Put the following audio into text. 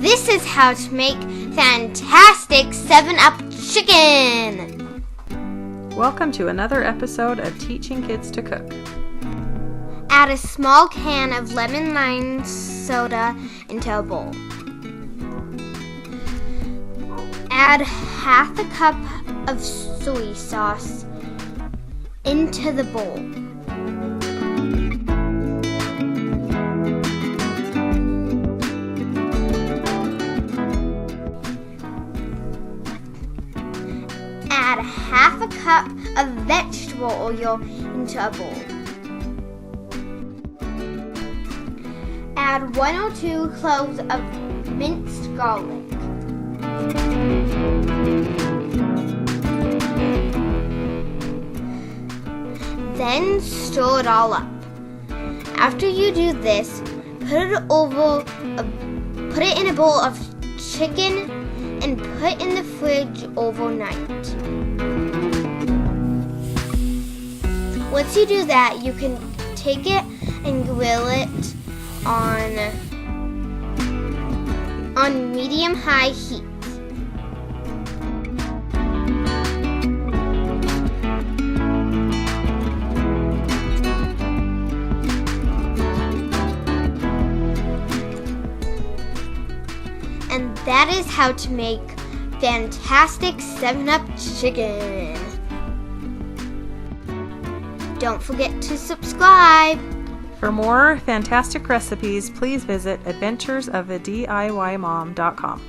This is how to make fantastic 7-Up chicken! Welcome to another episode of Teaching Kids to Cook. Add a small can of lemon lime soda into a bowl. Add half a cup of soy sauce into the bowl. Add half a cup of vegetable oil into a bowl. Add 1 or 2 cloves of minced garlic. Then stir it all up. After you do this, put it in a bowl of chicken and put in the fridge overnight. Once you do that, you can take it and grill it on medium-high heat. And that is how to make fantastic 7-Up chicken. Don't forget to subscribe. For more fantastic recipes, please visit adventuresofaDIYmom.com.